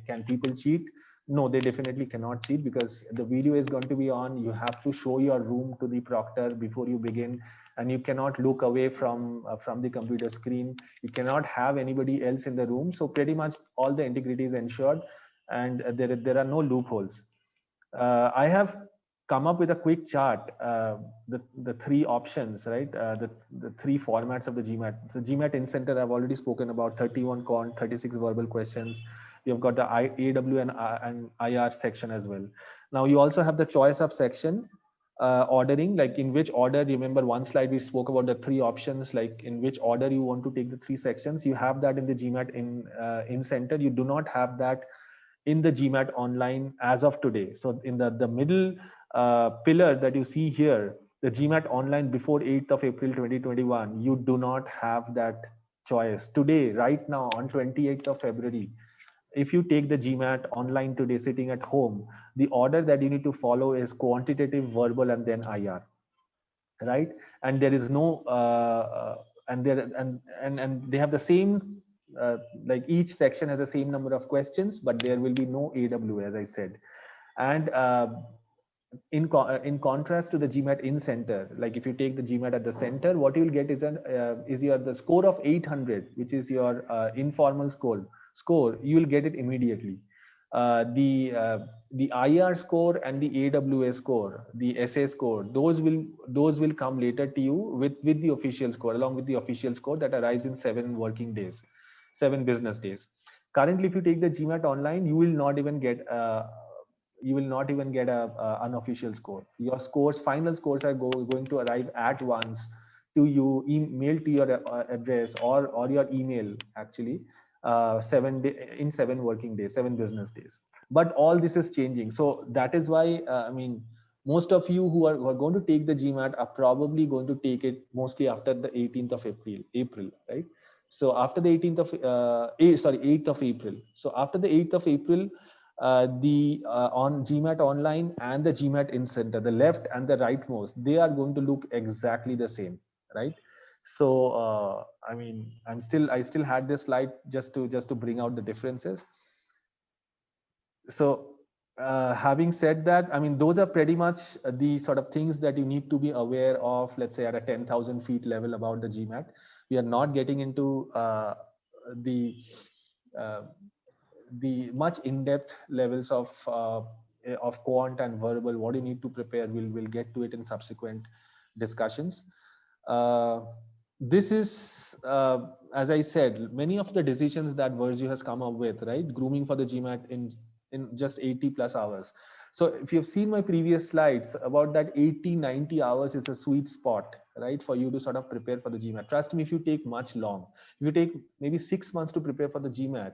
can people cheat? No, they definitely cannot cheat, because the video is going to be on. You have to show your room to the proctor before you begin, and you cannot look away from the computer screen. You cannot have anybody else in the room. So pretty much all the integrity is ensured, and there are no loopholes. I have come up with a quick chart, the 3 options, right? The 3 formats of the GMAT. So GMAT in center, I've already spoken about, 31 quant, 36 verbal questions. You've got the AW and IR section as well. Now you also have the choice of section ordering, like in which order. Remember one slide we spoke about the 3 options, like in which order you want to take the 3 sections. You have that in the GMAT in center. You do not have that in the GMAT online as of today. So in the middle pillar that you see here, the GMAT online before 8th of April 2021, you do not have that choice. Today, right now on 28th of February, if you take the GMAT online today sitting at home, the order that you need to follow is quantitative, verbal, and then IR, right? And there is no and they have the same like each section has the same number of questions, but there will be no AW, as I said. And in contrast to the GMAT in center, like if you take the GMAT at the center, what you will get is the score of 800, which is your informal score. You will get it immediately. The IR score and the AWA score, the essay score, those will come later to you with the official score, along with the official score that arrives in 7 working days, 7 business days. Currently, if you take the GMAT online, you will not even get a unofficial score. Your final scores are going to arrive at once to you, email to your address or your email actually, in 7 working days, 7 business days. But all this is changing. So that is why, I mean, most of you who are going to take the GMAT are probably going to take it mostly after the 18th of April, right? So after the 8th of April. So after the 8th of April, the on GMAT online and the GMAT in center, the left and the rightmost, they are going to look exactly the same, right? So I mean, I still had this slide just to bring out the differences. So having said that, I mean, those are pretty much the sort of things that you need to be aware of, let's say at a 10,000 feet level about the GMAT. We are not getting into the uh, the much in-depth levels of quant and verbal. What you need to prepare, we'll get to it in subsequent discussions. Uh, this is, as I said, many of the decisions that Verzeo has come up with, right? Grooming for the GMAT in just 80 plus hours. So if you've seen my previous slides about that 80-90 hours is a sweet spot, right? For you to sort of prepare for the GMAT. Trust me, if you take much long, if you take maybe 6 months to prepare for the GMAT,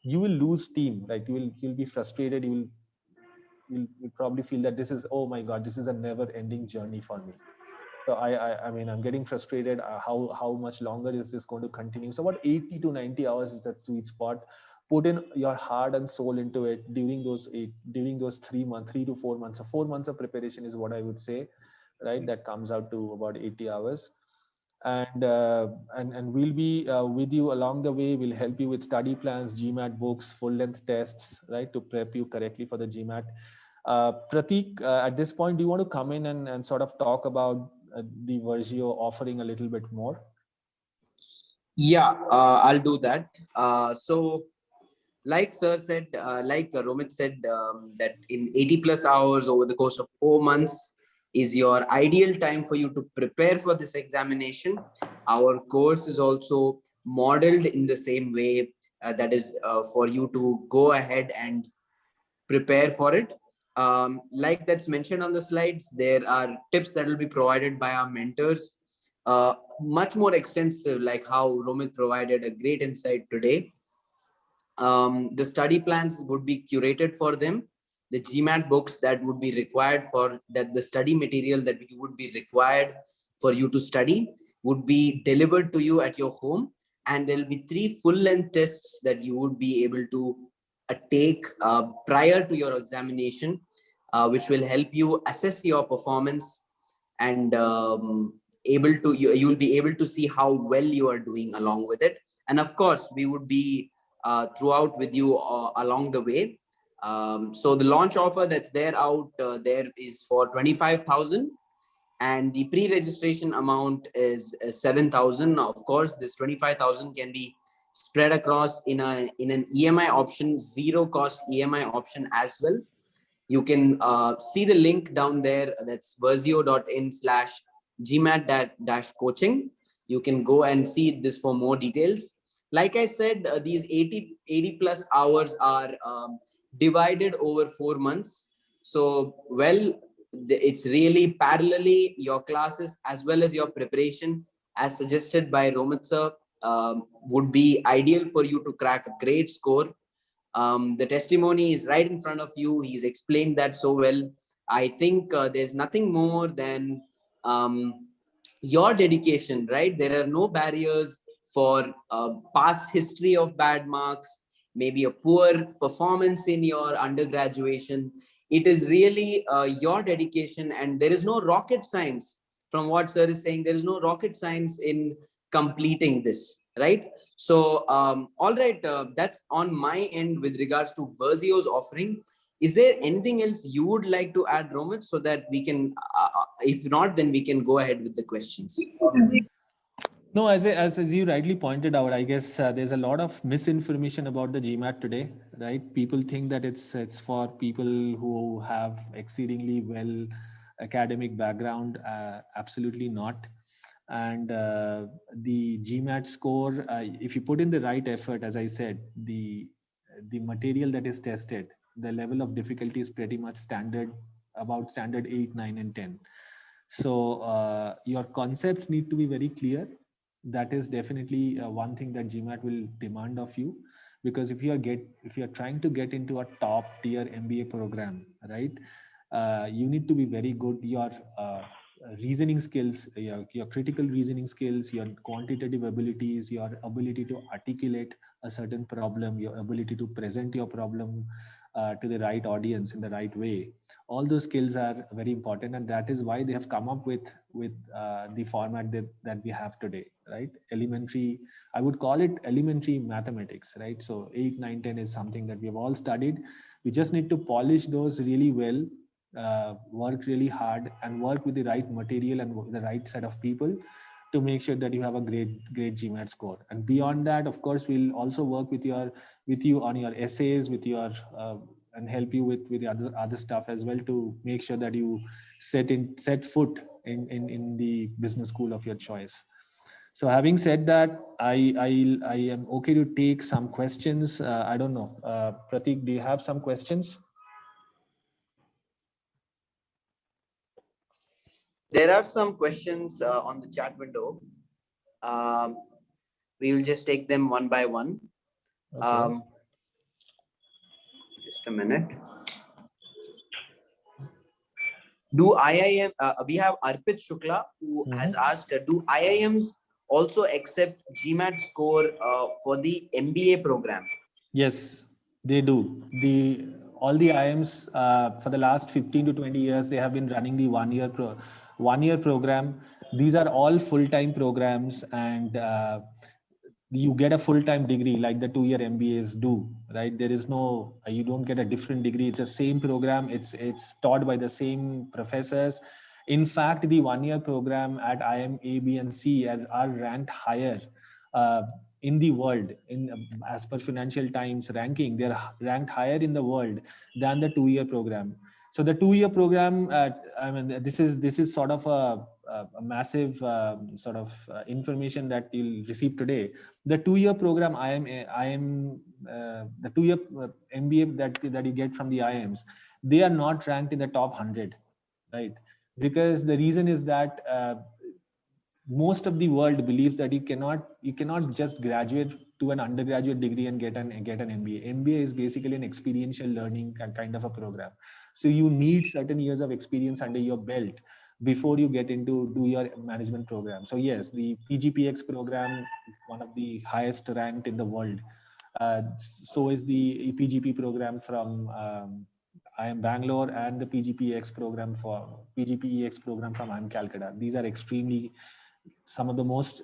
you will lose steam, right? You'll be frustrated. You'll probably feel that this is, oh my God, this is a never ending journey for me. So I mean, I'm getting frustrated. How much longer is this going to continue? So about 80 to 90 hours is that sweet spot. Put in your heart and soul into it during those 3 months, 3 to 4 months. So 4 months of preparation is what I would say, right? That comes out to about 80 hours. And we'll be with you along the way. We'll help you with study plans, GMAT books, full length tests, right, to prep you correctly for the GMAT. Prateek, at this point, do you want to come in and sort of talk about the Verzeo offering a little bit more? Yeah, I'll do that. So like sir said, like Romit said, that in 80 plus hours over the course of 4 months is your ideal time for you to prepare for this examination. Our course is also modeled in the same way, that is for you to go ahead and prepare for it. Like that's mentioned on the slides, there are tips that will be provided by our mentors, much more extensive, like how Romit provided a great insight today. The study plans would be curated for them. The GMAT books that would be required for that, the study material that you would be required for you to study would be delivered to you at your home. And there'll be 3 full-length tests that you would be able to take prior to your examination, which will help you assess your performance and you'll be able to see how well you are doing along with it. And of course, we would be throughout with you along the way. So the launch offer that's there is for 25,000, and the pre-registration amount is 7,000. Of course, this 25,000 can be spread across in an EMI option, zero cost EMI option as well. You can see the link down there. That's verzeo.in/gmat-coaching. You can go and see this for more details. Like I said, these 80 plus hours are divided over 4 months. So, well, it's really parallelly your classes as well as your preparation, as suggested by Romit sir, would be ideal for you to crack a great score. The testimony is right in front of you. He's explained that so well. I think there's nothing more than your dedication, right? There are no barriers for past history of bad marks, maybe a poor performance in your undergraduation. It is really your dedication, and there is no rocket science. From what sir is saying, there is no rocket science in completing this, right? So, all right, that's on my end with regards to Verzeo's offering. Is there anything else you would like to add, Romit, so that we can, if not, then we can go ahead with the questions? No, as you rightly pointed out, I guess there's a lot of misinformation about the GMAT today, right? People think that it's for people who have exceedingly well academic background. Absolutely not. And the GMAT score, if you put in the right effort, as I said, the material that is tested, the level of difficulty is pretty much standard, about standard 8, 9, and 10. So your concepts need to be very clear. that is definitely one thing that GMAT will demand of you, because if you are trying to get into a top tier MBA program, right, you need to be very good. Your reasoning skills, your critical reasoning skills, your quantitative abilities, your ability to articulate a certain problem, your ability to present your problem to the right audience in the right way, all those skills are very important, and that is why they have come up with the format that we have today, right? Elementary, I would call it elementary mathematics, right? So 8, 9, 10 is something that we have all studied. We just need to polish those really well, work really hard, and work with the right material and the right set of people to make sure that you have a great GMAT score. And beyond that, of course, we'll also work with you on your essays, with your and help you with the other stuff as well, to make sure that you set foot in the business school of your choice. So having said that, I am okay to take some questions. I don't know, Pratik, do you have some questions? There are some questions on the chat window. We will just take them one by one. Okay. Just a minute. Do IIM, we have Arpit Shukla who has asked, do IIMs also accept GMAT score for the MBA program? Yes, they do. All the IIMs for the last 15 to 20 years, they have been running the 1 year program. These are all full-time programs, and you get a full-time degree like the 2-year MBAs do, right? There is no, you don't get a different degree. It's the same program. It's taught by the same professors. In fact, the 1-year program at IIM-A, B, and C are ranked higher in the world. As per Financial Times ranking, they're ranked higher in the world than the 2-year program. So the 2-year program, I mean, this is sort of a massive sort of information that you'll receive today. The 2-year program, the 2-year MBA that you get from the IIMs, they are not ranked in the top 100, right? Because the reason is that most of the world believes that you cannot just graduate to an undergraduate degree and get an MBA. MBA is basically an experiential learning kind of a program. So you need certain years of experience under your belt before you get into do your management program. So yes, the PGPX program is one of the highest ranked in the world. So is the PGP program from IIM Bangalore, and the PGPEX program from IIM Calcutta. These are extremely some of the most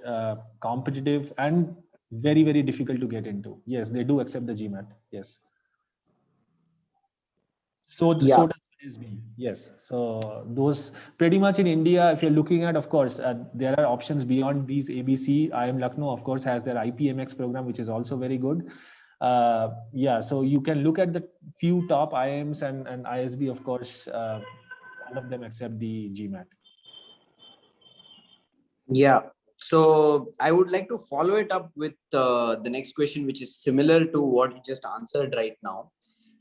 competitive and very, very difficult to get into. Yes, they do accept the GMAT. Yes. So does ISB. Yes. So those pretty much in India, if you're looking at, of course, there are options beyond these ABC. IIM Lucknow, of course, has their IPMX program, which is also very good. Yeah, so you can look at the few top IIMs and ISB, of course, all of them accept the GMAT. Yeah. So I would like to follow it up with the next question, which is similar to what you just answered right now.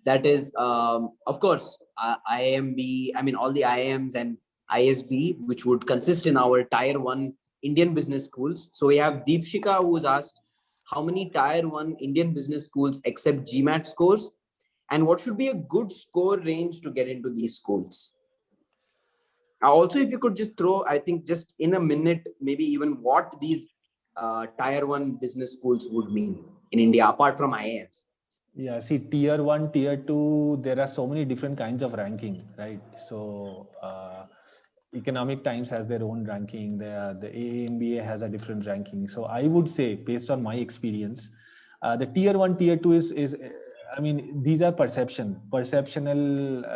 That is, of course, IIMB, I mean, all the IIMs and ISB, which would consist in our Tier 1 Indian business schools. So we have Deepshika, who's asked, how many Tier 1 Indian business schools accept GMAT scores? And what should be a good score range to get into these schools? Also, if you could just throw, I think just in a minute, maybe even what these Tier 1 business schools would mean in India, apart from IIMs. Yeah, see, Tier 1, Tier 2, there are so many different kinds of ranking, right? So Economic Times has their own ranking. The IIM-A has a different ranking. So I would say, based on my experience, the Tier 1, Tier 2 is I mean, these are perceptional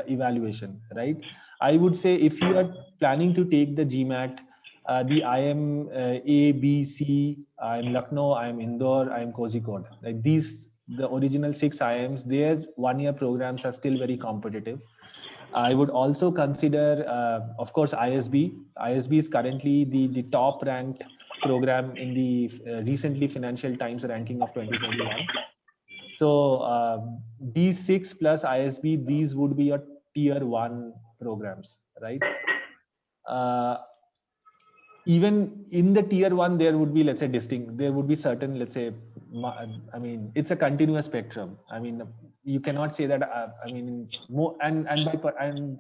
evaluation, right? I would say if you are planning to take the GMAT, the IIM-A, B, C, IIM Lucknow, IIM Indore, IIM Kozhikode, like the original 6 IIMs, their 1-year programs are still very competitive. I would also consider, of course, ISB. ISB is currently the top ranked program in the recently Financial Times ranking of 2021. So these 6 plus ISB, these would be your Tier 1 programs, right? even in the tier one, there would be, let's say, there would be certain, let's say, I mean, it's a continuous spectrum. I mean, you cannot say that, I mean, more, and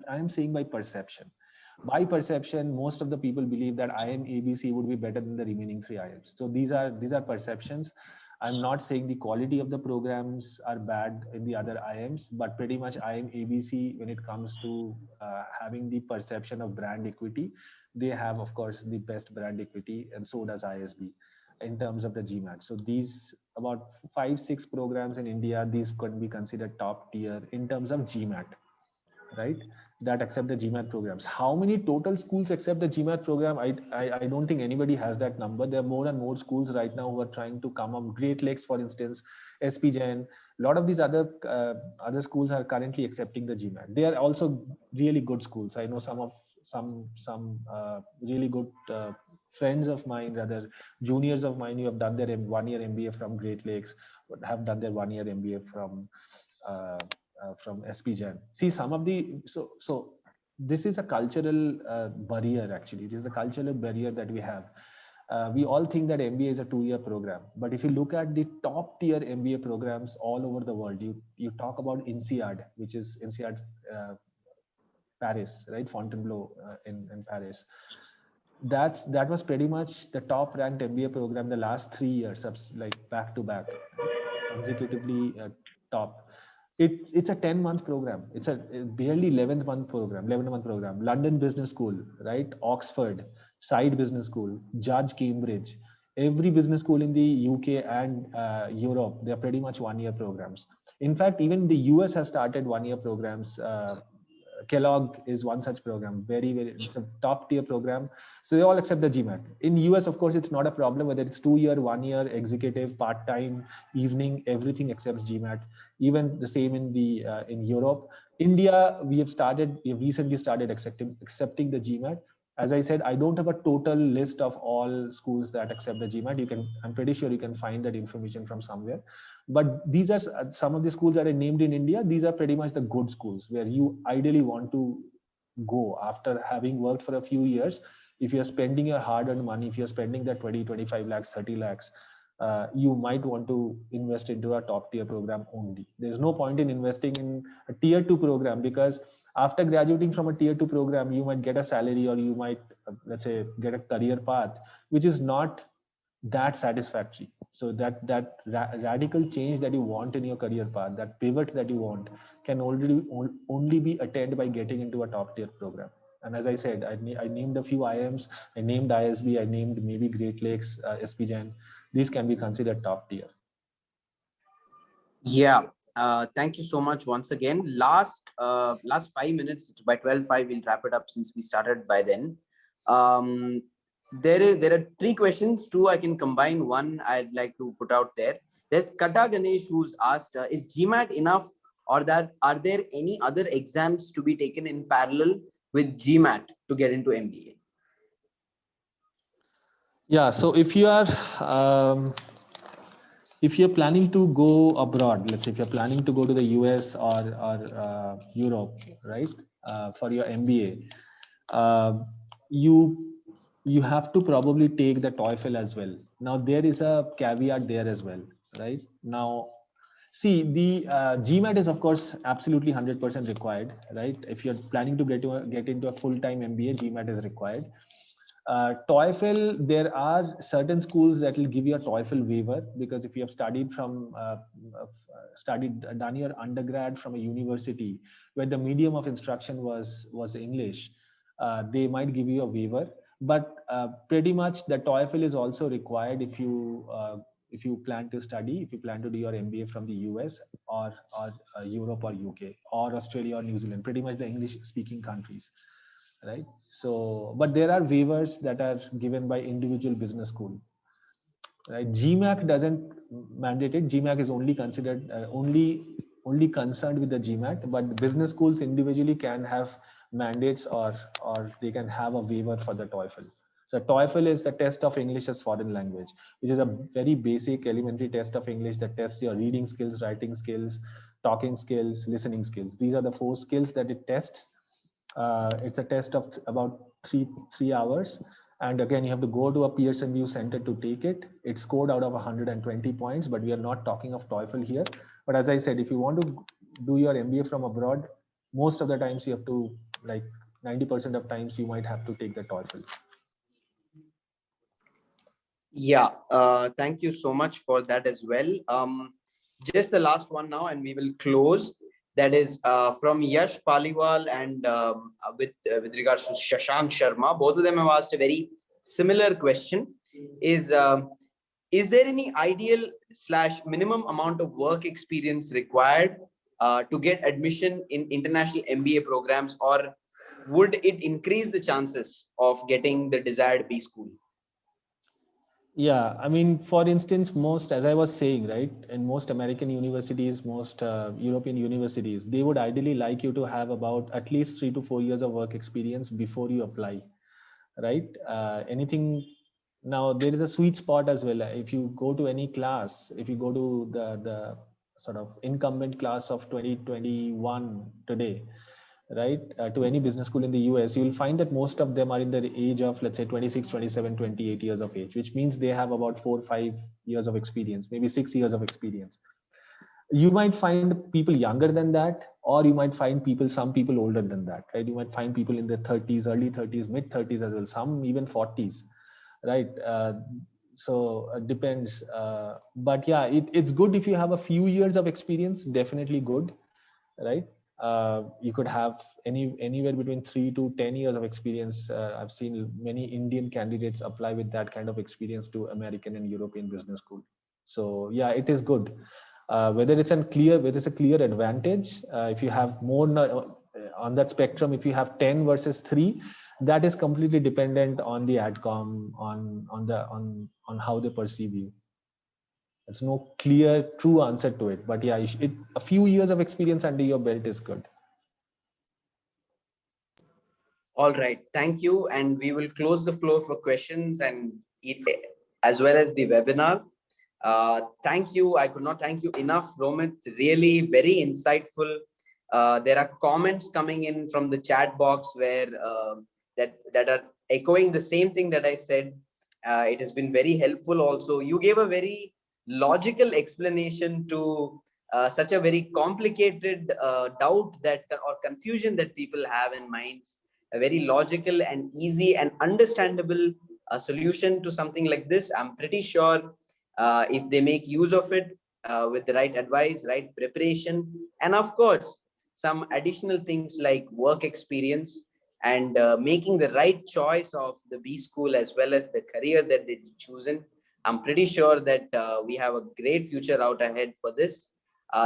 I'm saying by perception. By perception, most of the people believe that IIM-ABC would be better than the remaining three IIMs. So these are perceptions. I'm not saying the quality of the programs are bad in the other IIMs, but pretty much IIM-ABC, when it comes to having the perception of brand equity, they have, of course, the best brand equity, and so does ISB in terms of the GMAT. So these about 5-6 programs in India, these could be considered top tier in terms of GMAT, right? That accept the GMAT programs. How many total schools accept the GMAT program? I don't think anybody has that number. There are more and more schools right now who are trying to come up. Great Lakes, for instance, SP Jain, a lot of these other schools are currently accepting the GMAT. They are also really good schools. I know some really good friends of mine, rather juniors of mine, who have done their 1-year MBA from Great Lakes, have done their 1-year MBA from SP Jain. See, some of the so this is a cultural barrier. Actually, it is a cultural barrier that we have. We all think that MBA is a 2-year program, but if you look at the top tier MBA programs all over the world, you talk about INSEAD, which is INSEAD Paris, right? Fontainebleau in Paris. That was pretty much the top ranked MBA program the last 3 years, like back to back, consecutively top. It's a 10-month program. It's a barely 11th month program. London Business School, right? Oxford, Side Business School, Judge Cambridge. Every business school in the UK and Europe, they're pretty much 1-year programs. In fact, even the US has started 1-year programs. Kellogg is one such program. It's a top tier program. So they all accept the GMAT. In US, of course, it's not a problem whether it's 2-year, 1-year, executive, part-time, evening, everything accepts GMAT. Even the same in Europe. India, we have recently started accepting the GMAT. As I said, I don't have a total list of all schools that accept the GMAT. I'm pretty sure you can find that information from somewhere. But these are some of the schools that are named in India. These are pretty much the good schools where you ideally want to go after having worked for a few years. If you're spending your hard-earned money, if you're spending that 20, 25 lakhs, 30 lakhs, you might want to invest into a top tier program only. There's no point in investing in a tier 2 program, because after graduating from a tier 2 program, you might get a salary, or you might, let's say, get a career path, which is not that satisfactory. So that radical change that you want in your career path, that pivot that you want, can only be attained by getting into a top tier program. And as I said, I named a few IIMs, I named ISB, I named maybe Great Lakes, SP Jain. These can be considered top tier. Yeah. Thank you so much once again. Last 5 minutes, by 12:05, we'll wrap it up since we started by then. There are 3 questions. 2 I can combine. 1 I'd like to put out there. There's Kata Ganesh who's asked, is GMAT enough, or that are there any other exams to be taken in parallel with GMAT to get into MBA? Yeah, so if you're planning to go abroad, let's say if you're planning to go to the US or Europe, right, for your MBA, you have to probably take the TOEFL as well. Now there is a caveat there as well, right? Now, see, the GMAT is of course absolutely 100% required, right? If you're planning to get into a full-time MBA, GMAT is required. TOEFL, there are certain schools that will give you a TOEFL waiver, because if you have done your undergrad from a university where the medium of instruction was English, they might give you a waiver. But pretty much the TOEFL is also required if you plan to study, if you plan to do your MBA from the US or Europe or UK or Australia or New Zealand, pretty much the English speaking countries. Right. So, but there are waivers that are given by individual business school. Right. GMAT doesn't mandate it. GMAT is only considered only concerned with the GMAT, but business schools individually can have mandates or they can have a waiver for the TOEFL. So TOEFL is the test of English as foreign language, which is a very basic elementary test of English that tests your reading skills, writing skills, talking skills, listening skills. These are the 4 skills that it tests. It's a test of about three hours, And again, you have to go to a Pearson VUE center to take it. It's scored out of 120 points, but we are not talking of TOEFL here. But as I said, if you want to do your MBA from abroad, most of the times you have to, like 90% of times you might have to take the TOEFL. Yeah, thank you so much for that as well. Just the last one now, and we will close. That is from Yash Paliwal and with regards to Shashank Sharma. Both of them have asked a very similar question. Is there any ideal / minimum amount of work experience required to get admission in international MBA programs, or would it increase the chances of getting the desired B school? Yeah, I mean, for instance, most, as I was saying, right, in most American universities, most European universities, they would ideally like you to have about at least 3 to 4 years of work experience before you apply, right? Anything now, there is a sweet spot as well. If you go to any class, if you go to the sort of incumbent class of 2021 today, right, to any business school in the US, you will find that most of them are in the age of, let's say, 26, 27, 28 years of age, which means they have about 4 or 5 years of experience, maybe 6 years of experience. You might find people younger than that, or you might find people, some people older than that, right? You might find people in their 30s, early 30s, mid 30s as well, some even 40s, right? So it depends. But yeah, it's good if you have a few years of experience, definitely good, right? You could have anywhere between 3 to 10 years of experience. I've seen many Indian candidates apply with that kind of experience to American and European business school. So yeah, it is good. Whether it's a clear advantage, if you have more on that spectrum, if you have 10 versus 3, that is completely dependent on the adcom, on how they perceive you. There's no clear, true answer to it. But yeah, a few years of experience under your belt is good. All right. Thank you. And we will close the floor for questions and as well as the webinar. Thank you. I could not thank you enough, Romit. Really very insightful. There are comments coming in from the chat box where that are echoing the same thing that I said. It has been very helpful also. You gave a very logical explanation to such a very complicated doubt that or confusion that people have in minds. A very logical and easy and understandable solution to something like this. I'm pretty sure if they make use of it with the right advice, right preparation, and of course, some additional things like work experience and making the right choice of the B school as well as the career that they've chosen, I'm pretty sure that we have a great future out ahead for this.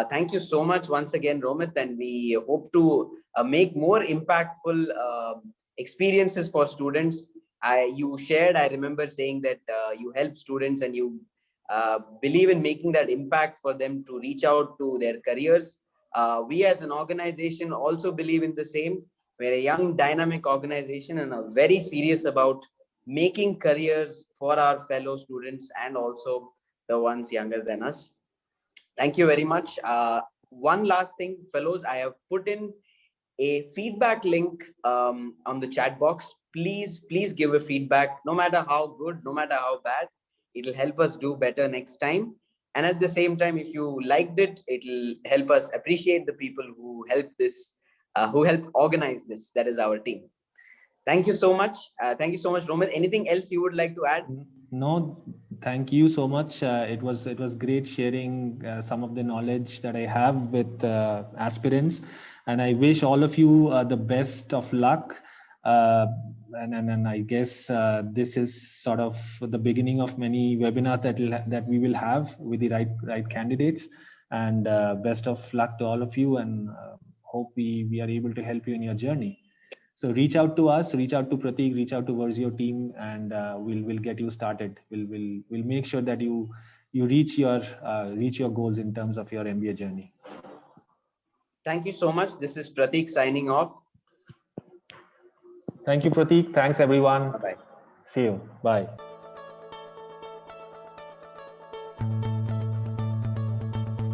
Thank you so much once again, Romit, and we hope to make more impactful experiences for students. You shared, I remember saying that you help students and you believe in making that impact for them to reach out to their careers. We as an organization also believe in the same. We're a young, dynamic organization and are very serious about making careers for our fellow students and also the ones younger than us. Thank you very much. One last thing, fellows, I have put in a feedback link on the chat box. Please give a feedback, no matter how good, no matter how bad. It'll help us do better next time. And at the same time, if you liked it, it'll help us appreciate the people who helped this, who helped organize this. That is our team. Thank you so much. Thank you so much, Romit. Anything else you would like to add? No, thank you so much. It was great sharing some of the knowledge that I have with aspirants, and I wish all of you the best of luck. And I guess this is sort of the beginning of many webinars that we will have with the right candidates. And best of luck to all of you, and hope we are able to help you in your journey. So reach out to us, reach out to Pratik, reach out to Verzeo team, and we'll get you started. We'll make sure that you reach your goals in terms of your MBA journey. Thank you so much. This is Pratik signing off. Thank you, Pratik. Thanks, everyone. Bye-bye. See you. Bye.